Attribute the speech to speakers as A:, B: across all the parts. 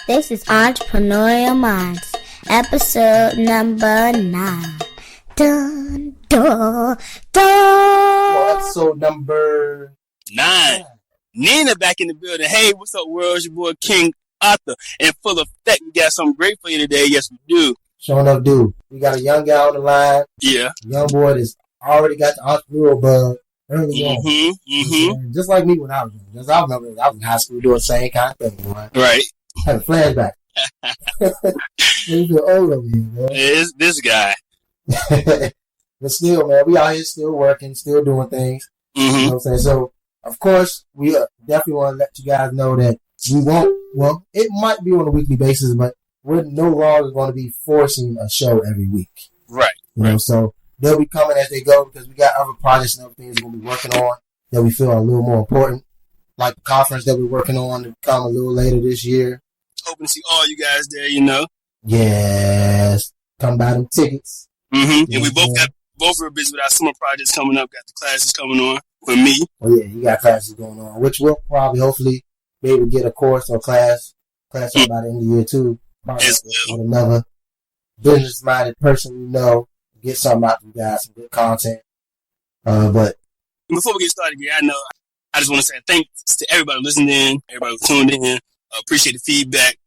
A: This is Entrepreneurial Minds, episode number 9. Dun, dun, dun.
B: Episode number
C: 9. Nina back in the building. Hey, what's up, world? It's your boy King Arthur. And full effect, we got something great for you today. Yes, we do.
B: Showing up, dude. We got a young guy on the line.
C: Yeah.
B: A young boy that's already got the entrepreneurial bug early on. Just like me when I was young. Just I remember I was in high school doing the same kind of thing, man.
C: Right.
B: Had a flashback. You feel old over here, man.
C: It's this guy.
B: But still, man, we out here still working, still doing things. You know what I'm saying? So, of course, we definitely want to let you guys know that we won't, well, it might be on a weekly basis, but we're no longer going to be forcing a show every week.
C: Right.
B: You know, so they'll be coming as they go because we got other projects and other things we're going to be working on that we feel are a little more important. Like the conference that we're working on to come a little later this year.
C: Hoping to see all you guys there, you know.
B: Yes. Come buy them tickets.
C: And we both are busy with our summer projects coming up. Got the classes coming on for me.
B: Oh, yeah, you got classes going on, which we'll probably, hopefully, be able to get a course or class up by the end of the year, too. With another business-minded person we know. Get something out of you guys, some good content. But
C: before we get started here, I just want to say thanks to everybody listening, everybody who tuned in. Appreciate the feedback.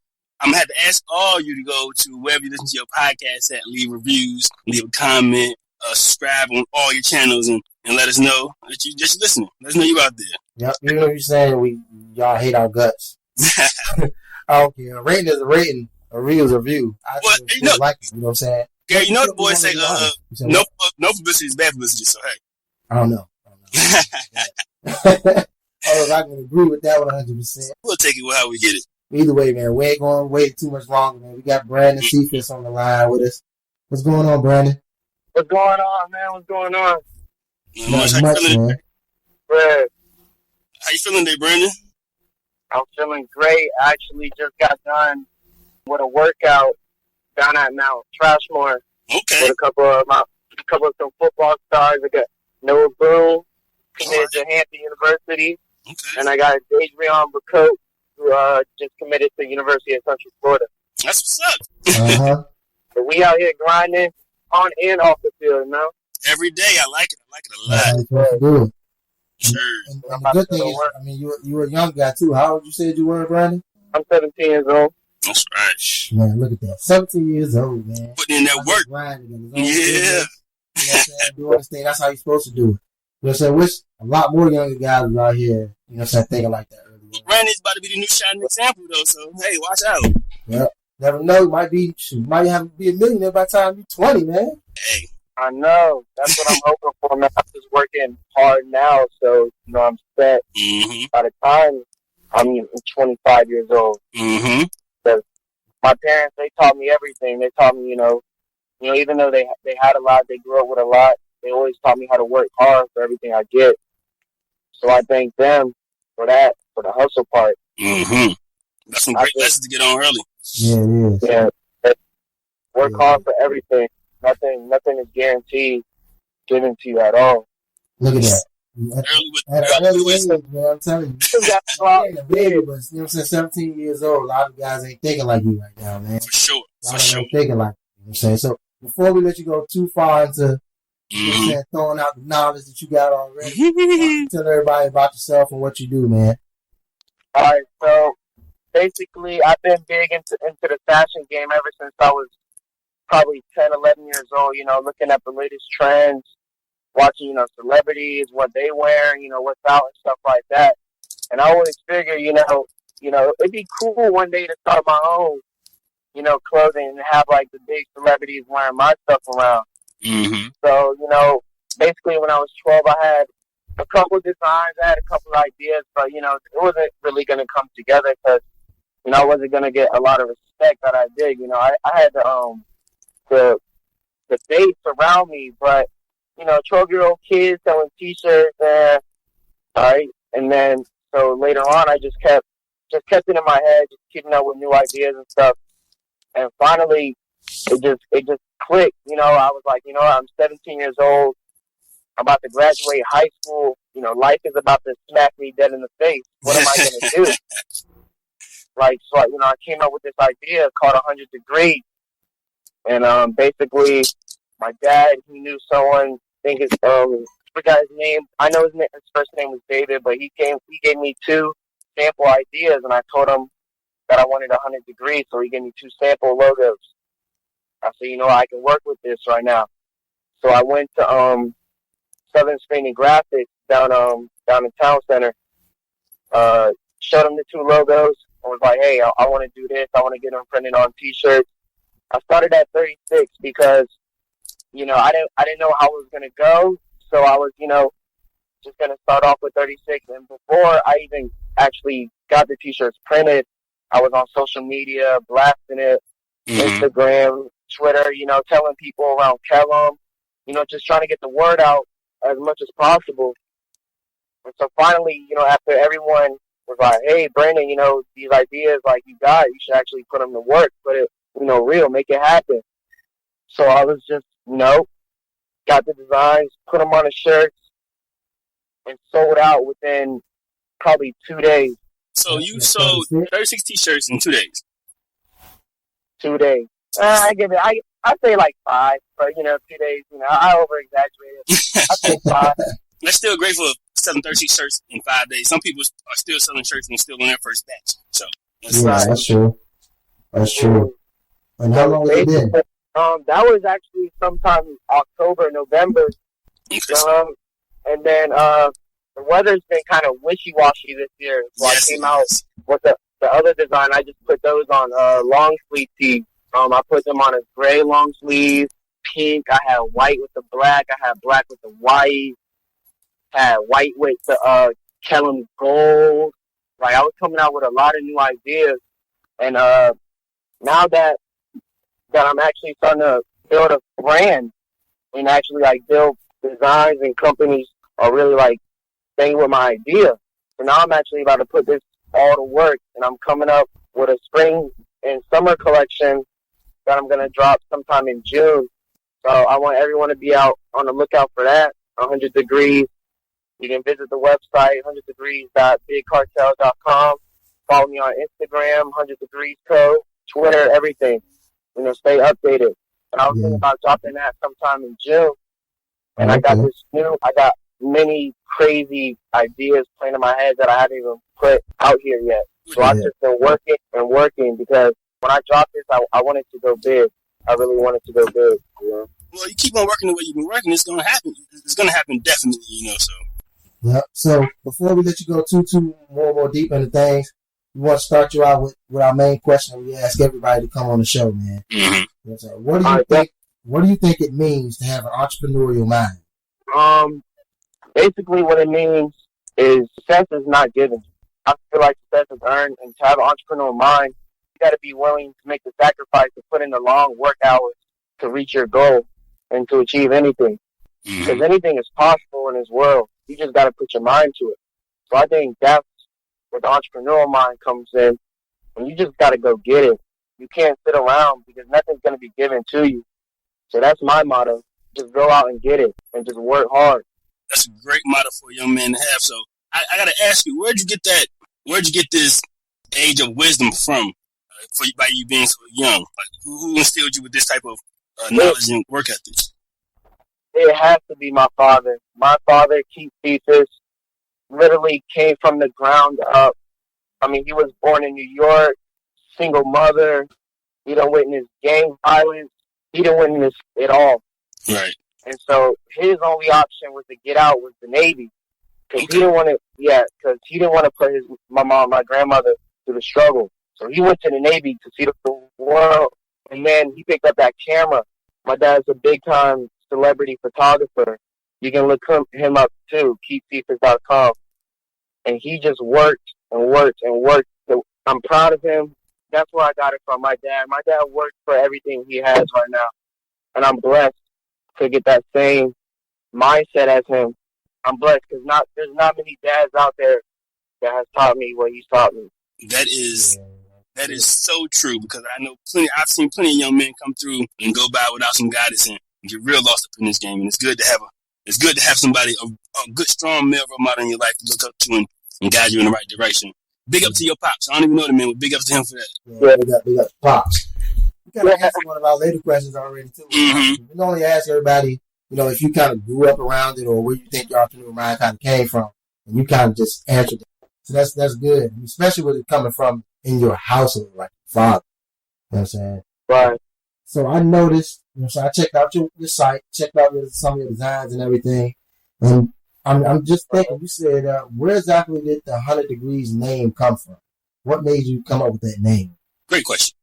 C: I'm going to have to ask all you to go to wherever you listen to your podcast at, leave reviews, leave a comment, subscribe on all your channels, and let us know that you just listening. Let us know you out there.
B: Yep, you know what you're saying? Y'all hate our guts. I don't care. A rating is a rating. A review is a review. I like it. You know what I'm saying?
C: Yeah, you know the boys say no publicity is bad publicity, so hey.
B: I don't know. I can agree with that 100%.
C: We'll take it how we get it.
B: Either way, man, we ain't going to wait too much longer, man. We got Brandon Cephus on the line with us. What's going on, Brandon?
D: What's going on, man? What's going on?
B: Not much, man.
D: Fred.
C: How you feeling today, Brandon?
D: I'm feeling great. I actually just got done with a workout down at Mount Trashmore.
C: Okay.
D: With a couple of some football stars. I got Noah Boone, committed to Hampton University.
C: Okay.
D: And I got Adrian Bacote, who just committed to University of Central Florida.
C: That's what's up.
D: So we out here grinding on and off the field, you know?
C: Every day. I like it. I like it a lot.
B: That's how you're supposed to do it.
C: Sure.
B: And the good thing is, I mean, you were a young guy, too. How old you said you were, Brandon?
D: I'm 17 years old.
C: That's right.
B: Man, look at that. 17 years old, man.
C: Putting in that work.
B: Grinding.
C: Yeah.
B: You know what I'm saying? Doing this thing. That's how you're supposed to do it. You know what I'm saying? Wish a lot more younger guys was out here, you know what I'm saying, thinking like that earlier.
C: Brandon's about to be the new shining example, though, so, hey, watch out.
B: Yep. Never know. You might have to be a millionaire by the time you're 20, man.
C: Hey.
D: I know. That's what I'm hoping for, man. I'm just working hard now, so, you know, I'm set. By the time I'm 25 years old. Because my parents, they taught me everything. They taught me, you know, even though they had a lot, they grew up with a lot, they always taught me how to work hard for everything I get. So I thank them for that, for the hustle part.
C: That's some great lessons to get on early.
B: Yeah, it is.
D: Yeah. Work hard for everything. Nothing is guaranteed given to you at all.
B: Look at that. At an early age, man, I'm telling you. You baby, but you know what I'm saying? 17 years old, a lot of guys ain't thinking like you right now, man.
C: For sure.
B: A lot of them ain't thinking like you. You know what I'm saying? So before we let you go too far into you know what I'm saying, throwing out the knowledge that you got already, tell everybody about yourself and what you do, man.
D: All right, so basically, I've been big into the fashion game ever since I was probably 10, 11 years old, you know, looking at the latest trends, watching, you know, celebrities, what they wear, you know, what's out and stuff like that. And I always figure, you know, it'd be cool one day to start my own, you know, clothing and have, like, the big celebrities wearing my stuff around. So, you know, basically when I was 12, I had a couple designs, I had a couple ideas, but, you know, it wasn't really going to come together because, you know, I wasn't going to get a lot of respect that I did. You know, I had the base around me, but, you know, 12-year-old kids selling T-shirts and, all right, and then, so later on, I just kept it in my head, just keeping up with new ideas and stuff, and finally, it just clicked, you know, I was like, you know, I'm 17 years old, I'm about to graduate high school, you know, life is about to smack me dead in the face, what am I going to do? So I came up with this idea called 100 Degrees. And basically, my dad, he knew someone, I think I forgot his name. I know his first name was David, but he gave me 2 sample ideas, and I told him that I wanted 100 Degrees, so he gave me 2 sample logos. I said, I can work with this right now. So I went to Southern Screen and Graphics down in Town Center. Showed them the 2 logos. I was like, hey, I want to do this. I want to get them printed on T-shirts. I started at 36 because, I didn't know how it was going to go. So I was, just going to start off with 36. And before I even actually got the T-shirts printed, I was on social media, blasting it, Instagram, Twitter, telling people around Kellam, just trying to get the word out as much as possible. And so finally, after everyone was like, hey, Brandon, these ideas like you should actually put them to work, put it, real, make it happen. So I was just, got the designs, put them on the shirts, and sold out within probably 2 days.
C: So you sold 36 T-shirts in 2 days?
D: 2 days. I say like 5, but 2 days, I over-exaggerated. I say 5.
C: That's still great for selling 36 shirts in 5 days. Some people are still selling shirts and still on their first batch. So
B: that's true. That's true. And how long has it been?
D: That was actually sometime in October, November. And then the weather's been kind of wishy-washy this year. So I came out with the other design. I just put those on long sleeve tees. I put them on a gray long sleeve, pink. I had white with the black. I had black with the white. Had white with the Kellam gold. Like, I was coming out with a lot of new ideas. And now that I'm actually starting to build a brand and actually build designs, and companies are really staying with my idea. So now I'm actually about to put this all to work, and I'm coming up with a spring and summer collection that I'm going to drop sometime in June. So I want everyone to be out on the lookout for that. 100 Degrees. You can visit the website, 100degrees.bigcartel.com. Follow me on Instagram, 100 Degrees Co., Twitter, everything. Stay updated. And I was thinking about dropping that sometime in June. And I got many crazy ideas playing in my head that I haven't even put out here yet. So I've just been working because when I drop this, I want it to go big. I really want it to go big.
C: Well, you keep on working the way you've been working, it's going to happen. It's going to happen definitely, so.
B: Yeah. So before we let you go too more deep into things, we want to start you out with our main question. We ask everybody to come on the show, man.
C: Mm-hmm.
B: So what do you think? What do you think it means to have an entrepreneurial mind?
D: Basically, what it means is success is not given. I feel like success is earned, and to have an entrepreneurial mind, you got to be willing to make the sacrifice to put in the long work hours to reach your goal and to achieve anything. Because anything is possible in this world. You just got to put your mind to it. So I think that's where the entrepreneurial mind comes in, and you just got to go get it. You can't sit around because nothing's going to be given to you. So that's my motto. Just go out and get it and just work hard.
C: That's a great motto for a young man to have. So I got to ask you, where'd you get this age of wisdom from by you being so young? Like, who instilled you with this type of knowledge and work ethic?
D: It has to be my father. My father, Keith Cephus, literally came from the ground up. I mean, he was born in New York, single mother. He didn't witness gang violence. He didn't witness it all.
C: Right.
D: And so his only option was to get out was the Navy. Because he didn't want to put my grandmother through the struggle. So he went to the Navy to see the world. And then he picked up that camera. My dad's a big-time celebrity photographer. You can look him up too, keithcephus.com. And he just worked and worked and worked. So I'm proud of him. That's where I got it from, my dad. My dad worked for everything he has right now. And I'm blessed to get that same mindset as him. I'm blessed because there's not many dads out there that has taught me what he's taught me.
C: That is so true, because I've seen plenty of young men come through and go by without some guidance and get real lost up in this game. And it's good to have somebody, a good, strong male role model in your life to look up to and guide you in the right direction. Big up to your pops. I don't even know the man, but big up to him for that.
B: Yeah, big up to Pops. You kind of answered one of our later questions already, too.
C: Mm-hmm.
B: We normally ask everybody, if you kind of grew up around it or where you think your entrepreneur mind kind of came from. And you kind of just answered it. So that's good, especially with it coming from in your household, like your father. You know what I'm saying?
D: Right.
B: So I noticed, so I checked out your site, checked out some of your designs and everything. And I'm just thinking, you said, where exactly did the 100 Degrees name come from? What made you come up with that name?
C: Great question.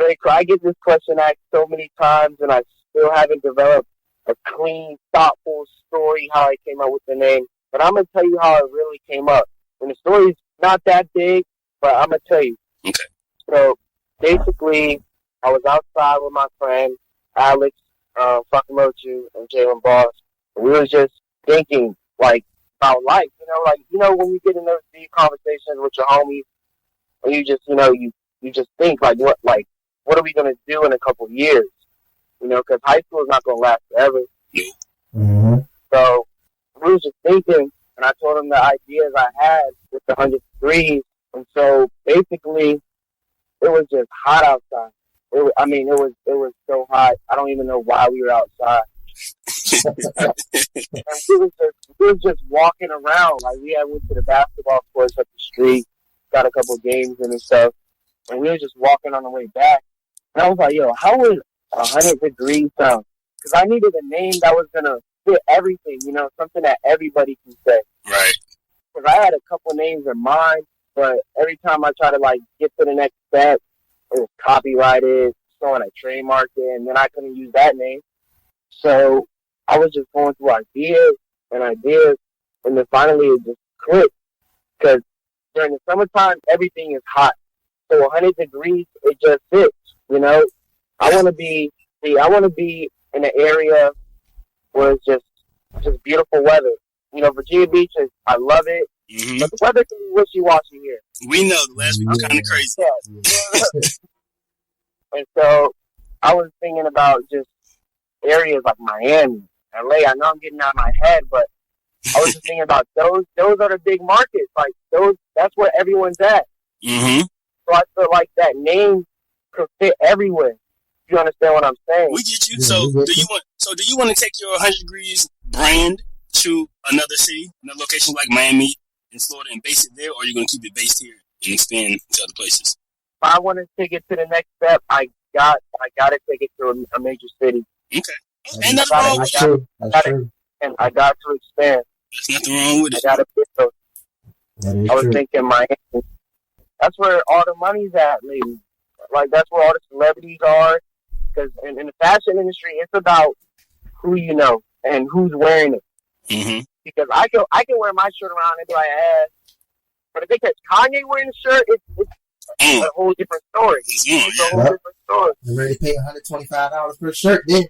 D: I get this question asked so many times, and I still haven't developed a clean, thoughtful story how I came up with the name. But I'm going to tell you how it really came up. And the story's not that big, but I'm going to tell you.
C: Okay.
D: So, basically, I was outside with my friend, Alex, Fakamochu, and Jalen Boss. And we was just thinking, about life. When you get in those deep conversations with your homies, and you just, you just think, what are we going to do in a couple of years? Because high school is not going to last forever.
B: Mm-hmm.
D: So, we was just thinking, and I told him the ideas I had with the 100 Degrees. And so, basically, it was just hot outside. It was so hot. I don't even know why we were outside. And we was just walking around. We went to the basketball courts up the street, got a couple games in and stuff. And we were just walking on the way back. And I was like, yo, how would 100 Degrees sound? Because I needed a name that was going to fit everything, something that everybody can say.
C: Right.
D: Because I had a couple names in mind, but every time I try to, get to the next step, it was copyrighted, someone had trademarked it, and then I couldn't use that name. So I was just going through ideas, and then finally it just clicked. Because during the summertime, everything is hot. So 100 Degrees, it just fits, I want to be in an area where it's just beautiful weather. Virginia Beach I love it,
C: Mm-hmm.
D: but the weather can be wishy-washy here.
C: We know the last week was kind of crazy.
D: Yeah. And so I was thinking about just areas like Miami, LA. I know I'm getting out of my head, but I was just thinking about those are the big markets. That's where everyone's at.
C: Mm-hmm.
D: So I feel like that name could fit everywhere. You understand what I'm saying?
C: We get you. So do you want to take your 100 Degrees brand to another city, another location like Miami in Florida and base it there, or are you going to keep it based here and expand to other places?
D: If I want to take it to the next step, I got to take it to a major city.
C: Okay. Ain't nothing wrong with it.
B: That's true.
D: And I got to expand.
C: There's nothing wrong with it.
D: I got to fit those.
B: I
D: was thinking Miami. That's where all the money's at, lately. That's where all the celebrities are. Because in the fashion industry, it's about who you know and who's wearing it.
C: Mm-hmm.
D: Because I can wear my shirt around and be like, but if they catch Kanye wearing the shirt, it's a whole different story. It's a whole different story.
B: You're ready to pay $125 per shirt, then.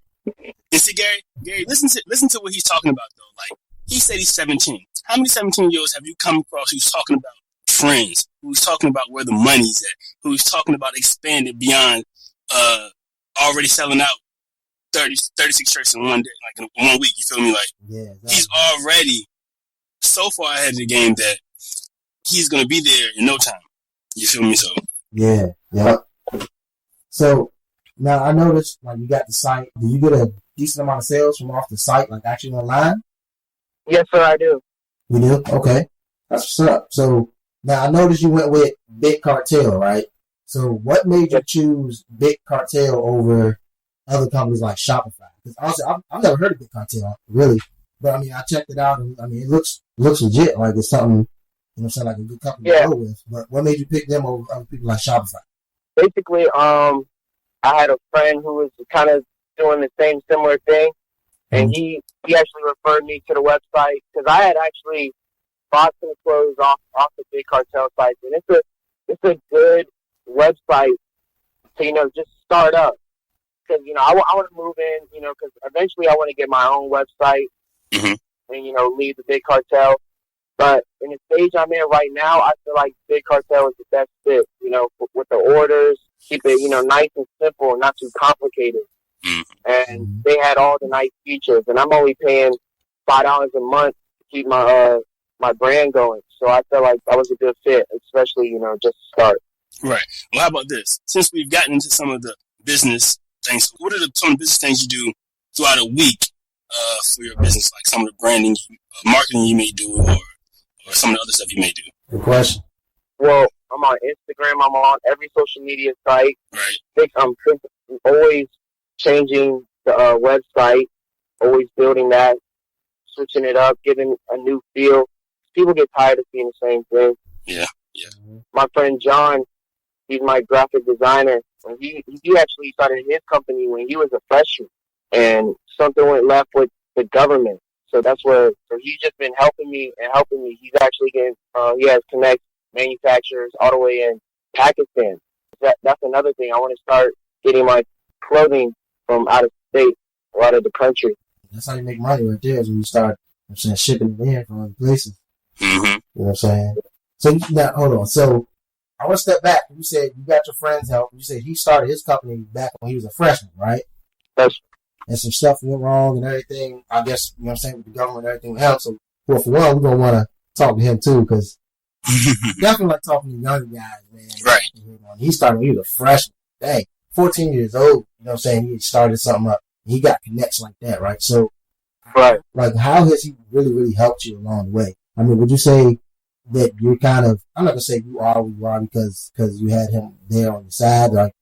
C: And see, Gary, listen to what he's talking about, though. He said he's 17. How many 17-year-olds have you come across who's talking about trends, who's talking about where the money's at, who's talking about expanding beyond already selling out 36 shirts in one day, in 1 week, you feel me?
B: Yeah, exactly.
C: He's already so far ahead of the game that he's going to be there in no time. You feel me? So
B: yeah. So now I noticed, you got the site. Do you get a decent amount of sales from off the site, actually online?
D: Yes, sir, I do.
B: You do? Okay. That's what's up. So now I noticed you went with Big Cartel, right? So what made you choose Big Cartel over other companies like Shopify? Because honestly, I've never heard of Big Cartel, really. But I checked it out, and it looks legit. It's something, like a good company to go with. But what made you pick them over other people like Shopify?
D: Basically, I had a friend who was kind of doing the same similar thing, and he actually referred me to the website because I had actually bought some clothes off the Big Cartel site, and it's a good website to just start up because I want to move in because eventually I want to get my own website and leave the Big Cartel. But in the stage I'm in right now, I feel like Big Cartel is the best fit. With the orders, keep it nice and simple, and not too complicated. And they had all the nice features, and I'm only paying $5 a month to keep my my brand going. So I felt like that was a good fit, especially, just to start.
C: Right. Well, how about this? Since we've gotten into some of the business things, what are some of the business things you do throughout a week for your business? Like some of the branding, marketing you may do, or some of the other stuff you may do.
B: Good question.
D: Well, I'm on Instagram. I'm on every social media site.
C: Right.
D: I'm always changing the website, always building that, switching it up, giving a new feel. People get tired of seeing the same thing.
C: Yeah.
D: My friend John, he's my graphic designer, and he actually started his company when he was a freshman, and something went left with the government. So he's just been helping me. He's actually he has connect manufacturers all the way in Pakistan. That's another thing. I want to start getting my clothing from out of state or out of the country.
B: That's how you make money right there, is when you start shipping it in from other places.
C: Mm-hmm.
B: You know what I'm saying? So now, hold on. So I want to step back. You said you got your friend's help. You said he started his company back when he was a freshman, right?
D: Yes.
B: And some stuff went wrong and everything. I guess, you know what I'm saying, with the government and everything else. So, well, for one, we're going to want to talk to him too, because definitely like talking to younger guys, man.
C: Right.
B: He started when he was a freshman. Dang, 14 years old. You know what I'm saying? He started something up. He got connects like that, right? So,
D: right.
B: Like, how has he really, really helped you along the way? I mean, would you say that you're kind of, I'm not going to say you are who you are because you had him there on the side. Like,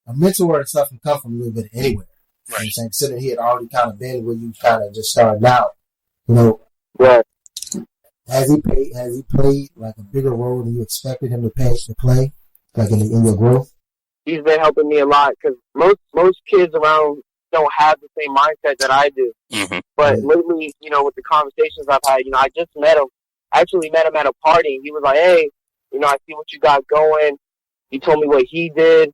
B: a mentor and stuff can come from a little bit of anywhere.
C: Right.
B: You know what I'm saying? Considering he had already kind of been where you kind of just started out. You know,
D: right.
B: Has he played like a bigger role than you expected him to play, like in your growth?
D: He's been helping me a lot because most kids around don't have the same mindset that I do.
C: Mm-hmm.
D: But lately, with the conversations I've had, I just met him. I actually met him at a party. He was like, "Hey, I see what you got going." He told me what he did.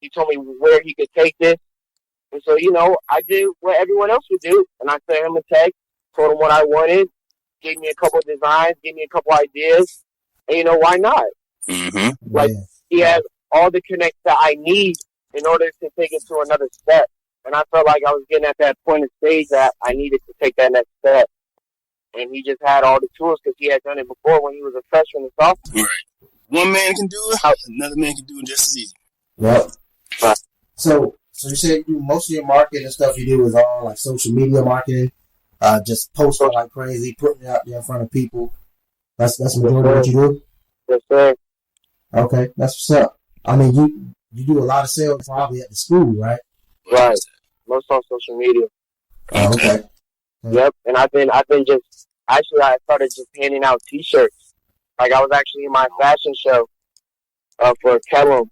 D: He told me where he could take this. And so, I did what everyone else would do. And I sent him a text, told him what I wanted, gave me a couple of designs, gave me a couple ideas. And, why not?
C: Mm-hmm.
D: Like, he has all the connects that I need in order to take it to another step. And I felt like I was getting at that point of stage that I needed to take that next step. And he just had all the tools because he had done it before when he was a freshman and sophomore.
C: Right. One man can do it, another man can do it just as easy.
B: Yep. So you said you do most of your marketing and stuff you do is all like social media marketing, just posting like crazy, putting it out there in front of people. That's the majority of what you do?
D: Yes, sir.
B: Okay, that's what's up. I mean, you do a lot of sales probably at the school, right?
D: Right. Most on social media.
B: Oh, okay.
D: Yep. And I've been just, actually I started just handing out T-shirts. Like I was actually in my fashion show for Kellum.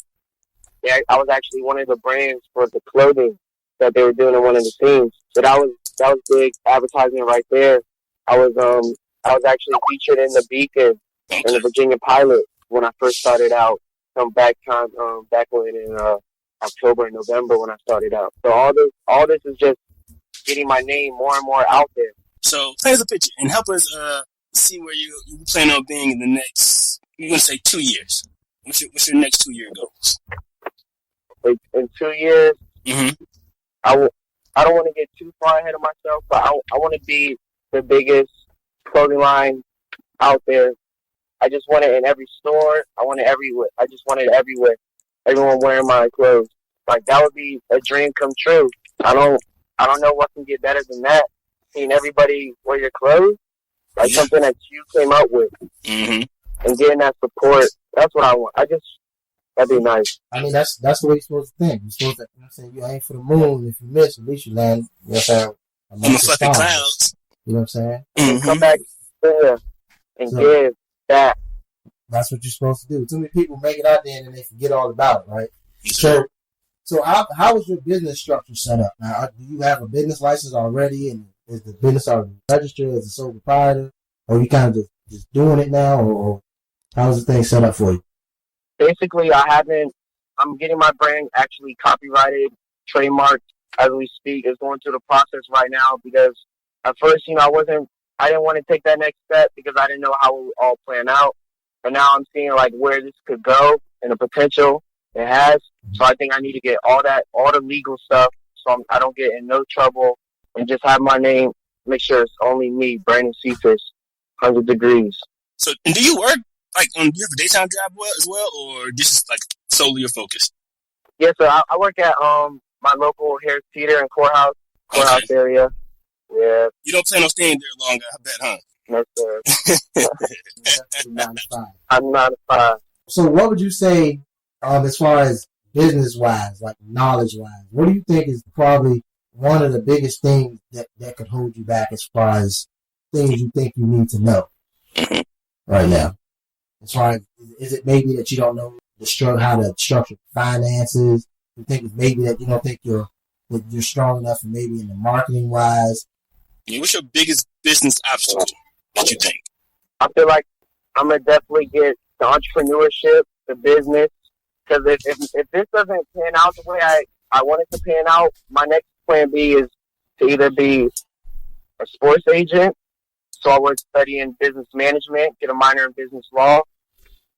D: Yeah, I was actually one of the brands for the clothing that they were doing in one of the scenes. So that was big advertising right there. I was actually featured in the Beacon and the Virginia Pilot when I first started out. Back when in October and November when I started out. So all this is just getting my name more and more out there.
C: So paint us a picture and help us see where you plan on being in the next, we're going to say 2 years. What's your next 2 year goals?
D: Like in 2 years,
C: mm-hmm.
D: I don't want to get too far ahead of myself, but I want to be the biggest clothing line out there. I just want it in every store. I want it everywhere. I just want it everywhere. Everyone wearing my clothes. Like that would be a dream come true. I don't know what can get better than that. Seeing everybody wear your clothes, like something that you came up with,
C: mm-hmm.
D: and getting that support. That's what I want. That'd be nice.
B: I mean, that's the way you're supposed to think. You're supposed to, you aim for the moon. If you miss, at least you land. You know what I'm saying?
C: Amongst the fluffy clouds.
B: You know what I'm saying?
C: Mm-hmm.
D: And come back here and give back.
B: That's what you're supposed to do. Too many people make it out there and then they forget all about it, right?
C: Sure.
B: So how is your business structure set up? Now, do you have a business license already, and is the business already registered as a sole proprietor, or are you kind of just doing it now, or how's the thing set up for you?
D: Basically, I'm getting my brand actually copyrighted, trademarked as we speak. It's going through the process right now because at first, I didn't want to take that next step because I didn't know how it would all plan out. But now I'm seeing like where this could go and the potential it has. So I think I need to get all the legal stuff so I don't get in no trouble and just have my name, make sure it's only me, Brandon Cephus, 100 degrees.
C: So, and do you work, like, do you have a daytime job as well, or this is, like, solely your focus?
D: Yes, sir. I work at my local Harris Teeter and Courthouse area. Yeah.
C: You don't plan on staying there long, I bet, huh?
D: No, sir.
B: 9 to 5.
D: I'm 9 to 5.
B: So what would you say, as far as business-wise, like knowledge-wise, what do you think is probably one of the biggest things that could hold you back as far as things you think you need to know right now? As far as, is it maybe that you don't know how to structure finances? You think it's maybe that you don't think you're strong enough, and maybe in the marketing wise?
C: Yeah, what's your biggest business obstacle that you think?
D: I feel like I'm gonna definitely get the entrepreneurship, the business, because if this doesn't pan out the way I want it to pan out, my next plan B is to either be a sports agent, so I would study in business management, get a minor in business law,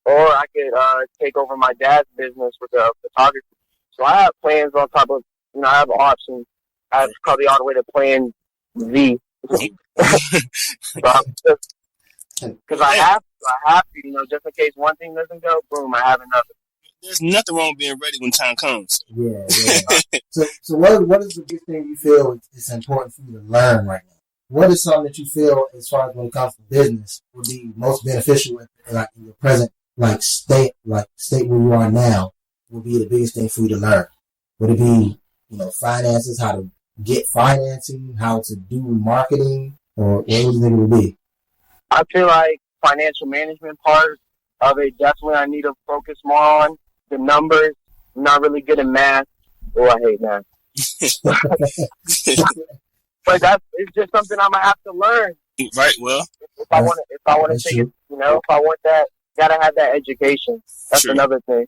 D: or I could take over my dad's business with the photography. So I have plans on top of, I have options. I have probably all the way to plan Z. Because I have to, just in case one thing doesn't go, boom, I have another.
C: There's nothing wrong with being ready when time comes.
B: Yeah. So what is the big thing you feel is important for you to learn right now? What is something that you feel, as far as when it comes to business, would be most beneficial in your present state where you are now, would be the biggest thing for you to learn? Would it be, finances, how to get financing, how to do marketing, or what do you think it would be?
D: I feel like financial management part of it, definitely I need to focus more on. The numbers, I'm not really good at math. Oh, I hate math. But it's just something I'm gonna have to learn.
C: Right. Well,
D: if I want to take it, if I want that, gotta have that education. That's another thing.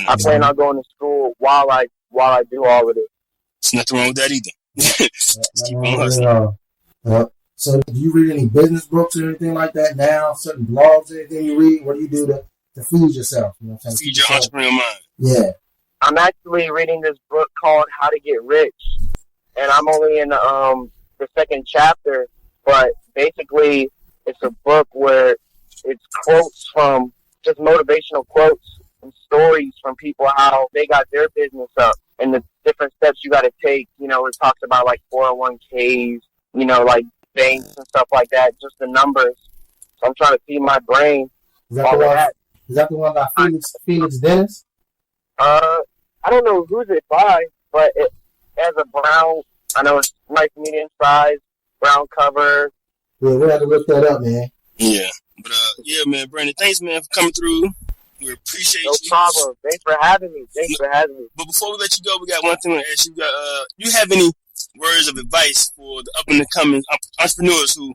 D: I plan on going to school while I do all of it.
C: There's nothing wrong with that either.
B: Keep on hustling. So, do you read any business books or anything like that now? Certain blogs, anything you read? What do you do to feed yourself?
C: Feed your entrepreneurial mind.
B: Yeah.
D: I'm actually reading this book called How to Get Rich, and I'm only in the second chapter. But basically, it's a book where it's quotes from just motivational quotes and stories from people, how they got their business up and the different steps you got to take. It talks about like 401ks, like banks and stuff like that, just the numbers. So I'm trying to feed my brain.
B: Is that the one by Felix Dennis?
D: I don't know who's it by, but it has a brown, I know it's nice medium size, brown cover.
B: Yeah, we'll have to look that up, man.
C: Yeah. But yeah, man, Brandon, thanks, man, for coming through. We appreciate you.
D: No problem. Thanks for having me.
C: But before we let you go, we got one thing to ask you. You have any words of advice for the up and coming entrepreneurs who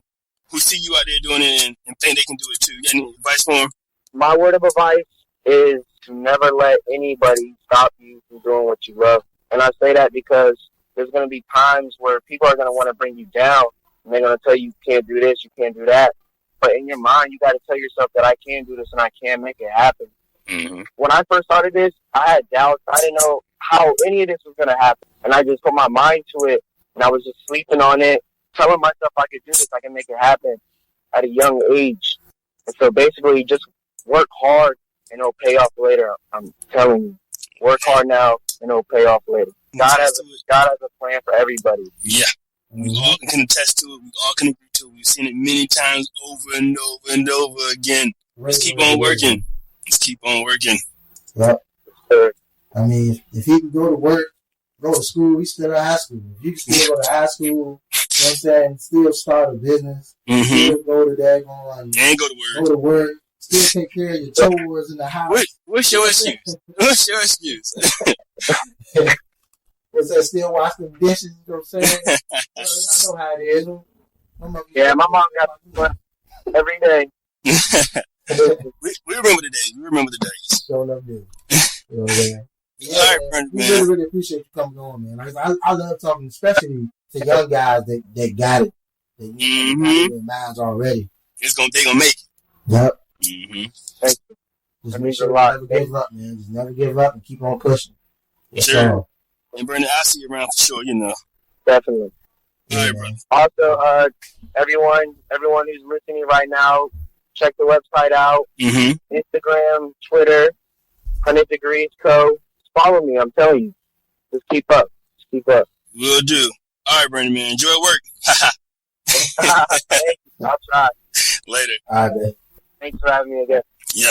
C: see you out there doing it and think they can do it too? You got any advice for them?
D: My word of advice is to never let anybody stop you from doing what you love. And I say that because there's going to be times where people are going to want to bring you down, and they're going to tell you can't do this, you can't do that. But in your mind, you got to tell yourself that I can do this and I can make it happen.
C: Mm-hmm.
D: When I first started this, I had doubts. I didn't know how any of this was going to happen. And I just put my mind to it, and I was just sleeping on it, telling myself I could do this, I can make it happen at a young age. And so basically just work hard and it'll pay off later. I'm telling you. Work hard now and it'll pay off later. God has a plan for everybody.
C: Yeah. We all can attest to it. We all can agree to it. We've seen it many times over and over and over again. Let's keep on working. Let's keep on working.
B: Yep. I mean, if he can go to work, go to school, he's still in high school. If you can still go to high school, you know what I'm saying, still start a business, still go to that,
C: and go to work,
B: still take care of your chores in the house.
C: What's your excuse? What's your excuse?
B: Was that still wash the dishes? You know what I'm saying? I know how it is.
D: My mom got to do it every day.
C: we remember the days. We remember the days.
B: Showing up good. You know what I'm saying?
C: Yeah, all right, man.
B: We really, really appreciate you coming on, man. I love talking, especially to young guys that got it. That got their minds already.
C: They gonna make it.
B: Yep.
C: Mm-hmm.
D: Thank you.
B: Just make sure never give up, man. Just never give up and keep on pushing.
C: Sure. And Brandon, I'll see you around for sure,
D: Definitely.
C: All right, bro.
D: Also, everyone who's listening right now, check the website out.
C: Mm-hmm.
D: Instagram, Twitter, 100 Degrees Co. Follow me. I'm telling you, just keep up. Just keep up.
C: Will do. All right, Brandon, man. Enjoy work.
D: Thank you. I'll try.
C: Later.
B: All right, man.
D: Thanks for having me again.
C: Yeah.